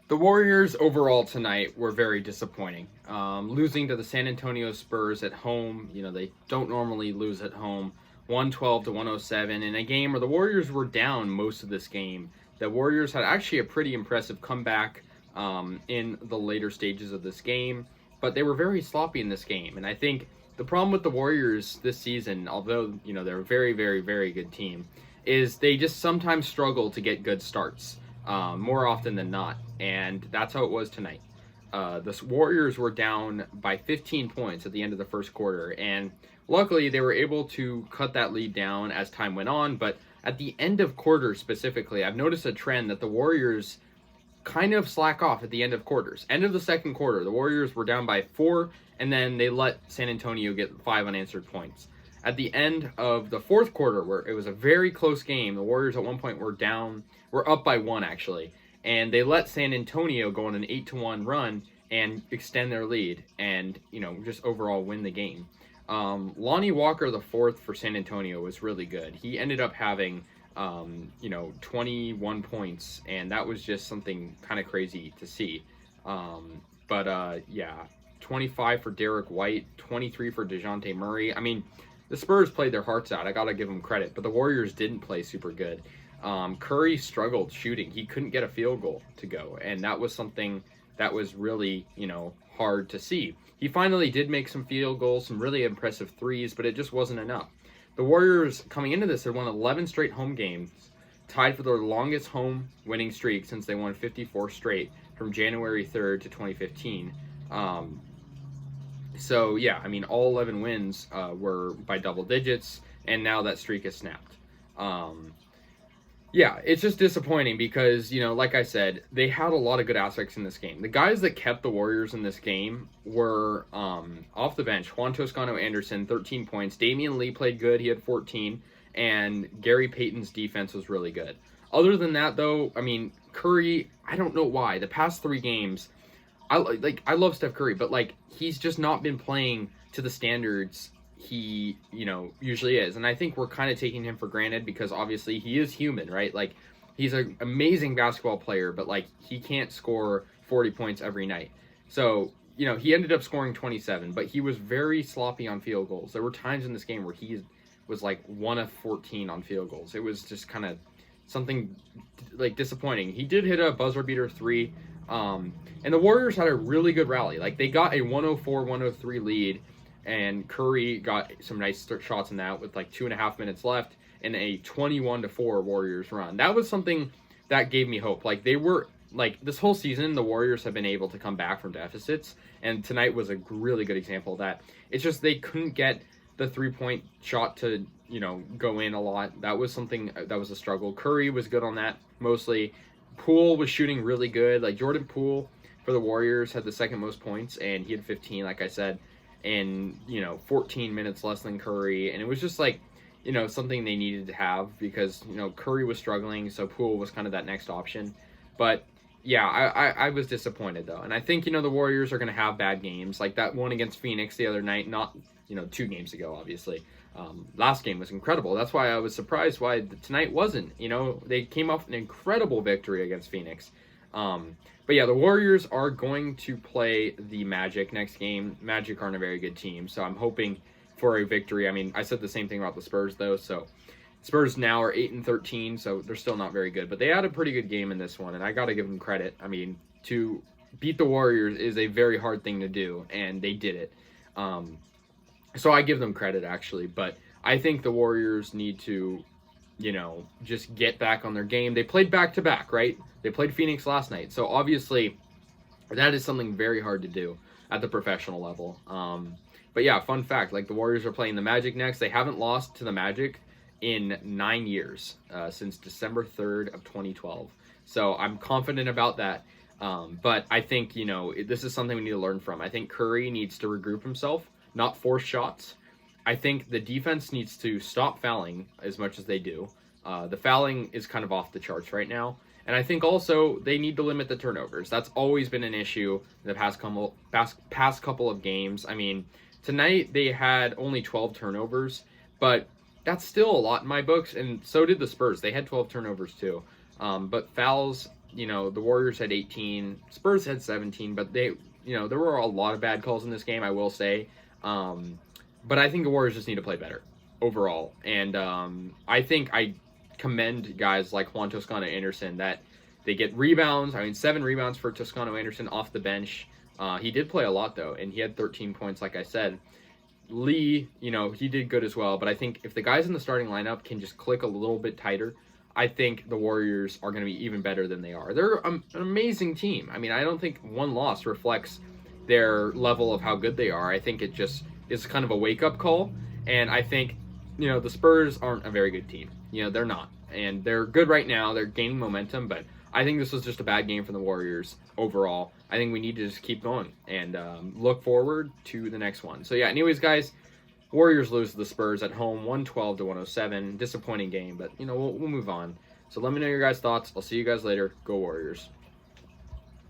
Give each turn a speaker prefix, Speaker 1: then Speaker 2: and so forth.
Speaker 1: The Warriors overall tonight were very disappointing. Losing to the San Antonio Spurs at home, they don't normally lose at home, 112 to 107 in a game where the Warriors were down most of this game. The Warriors had actually a pretty impressive comeback in the later stages of this game, but they were very sloppy in this game. And I think the problem with the Warriors this season, although, they're a very, very, very good team, is they just sometimes struggle to get good starts more often than not, and that's how it was tonight. The Warriors were down by 15 points at the end of the first quarter, and luckily they were able to cut that lead down as time went on. But at the end of quarter specifically, I've noticed a trend that the Warriors kind of slack off at the end of quarters. End of the second quarter, the Warriors were down by 4, and then they let San Antonio get 5 unanswered points. At the end of the fourth quarter, where it was a very close game, the Warriors at one point were up by 1 actually, and they let San Antonio go on an 8-1 run and extend their lead, and just overall win the game. Lonnie Walker the fourth for San Antonio was really good. He ended up having 21 points, and that was just something kind of crazy to see. Yeah, 25 for Derek White, 23 for DeJounte Murray. I mean, the Spurs played their hearts out. I got to give them credit, but the Warriors didn't play super good. Curry struggled shooting. He couldn't get a field goal to go, and that was something that was really, hard to see. He finally did make some field goals, some really impressive threes, but it just wasn't enough. The Warriors, coming into this, had won 11 straight home games, tied for their longest home winning streak since they won 54 straight from January 3rd to 2015. So, yeah, I mean, all 11 wins were by double digits, and now that streak has snapped. Yeah, it's just disappointing because, like I said, they had a lot of good aspects in this game. The guys that kept the Warriors in this game were off the bench. Juan Toscano Anderson, 13 points. Damian Lee played good. He had 14. And Gary Payton's defense was really good. Other than that, though, I mean, Curry, I don't know why. The past 3 games, I love Steph Curry, but, he's just not been playing to the standards he usually is, and I think we're kind of taking him for granted because obviously he is human, right? He's an amazing basketball player, but he can't score 40 points every night. So he ended up scoring 27, but he was very sloppy on field goals. There were times in this game where he was 1 of 14 on field goals. It was just kind of something disappointing. He did hit a buzzer beater 3, and the Warriors had a really good rally. They got a 104-103 lead, and Curry got some nice shots in that with 2.5 minutes left in a 21-4 Warriors run. That was something that gave me hope. They were this whole season, the Warriors have been able to come back from deficits, and tonight was a really good example of that. It's just they couldn't get the 3-point shot to go in a lot. That was something that was a struggle. Curry was good on that mostly. Poole was shooting really good. Jordan Poole for the Warriors had the second most points, and he had 15, like I said, in 14 minutes less than Curry, and it was just something they needed to have because Curry was struggling, so Poole was kind of that next option. But yeah, I was disappointed though, and I think the Warriors are going to have bad games like that one against Phoenix the other night, not 2 games ago obviously. Last game was incredible. That's why I was surprised why tonight wasn't. They came off an incredible victory against Phoenix. But yeah, the Warriors are going to play the Magic next game. Magic aren't a very good team, so I'm hoping for a victory. I mean, I said the same thing about the Spurs, though. So Spurs now are 8-13, so they're still not very good. But they had a pretty good game in this one, and I got to give them credit. I mean, to beat the Warriors is a very hard thing to do, and they did it. So I give them credit, actually. But I think the Warriors need to just get back on their game. They played back-to-back, right? They played Phoenix last night. So obviously, that is something very hard to do at the professional level. But yeah, fun fact, the Warriors are playing the Magic next. They haven't lost to the Magic in 9 years, since December 3rd of 2012. So I'm confident about that. But I think, this is something we need to learn from. I think Curry needs to regroup himself, not force shots. I think the defense needs to stop fouling as much as they do. The fouling is kind of off the charts right now. And I think also they need to limit the turnovers. That's always been an issue in the past couple of games. I mean, tonight they had only 12 turnovers, but that's still a lot in my books. And so did the Spurs. They had 12 turnovers too. But fouls, the Warriors had 18, Spurs had 17, but there were a lot of bad calls in this game, I will say. But I think the Warriors just need to play better overall. And I think I commend guys like Juan Toscano Anderson that they get rebounds. I mean, 7 rebounds for Toscano Anderson off the bench. He did play a lot, though, and he had 13 points, like I said. Lee, he did good as well. But I think if the guys in the starting lineup can just click a little bit tighter, I think the Warriors are going to be even better than they are. They're an amazing team. I mean, I don't think one loss reflects their level of how good they are. I think it just is kind of a wake-up call. And I think, the Spurs aren't a very good team. They're not. And they're good right now. They're gaining momentum. But I think this was just a bad game for the Warriors overall. I think we need to just keep going and look forward to the next one. So, yeah, anyways, guys, Warriors lose to the Spurs at home, 112 to 107. Disappointing game, but, we'll move on. So let me know your guys' thoughts. I'll see you guys later. Go Warriors.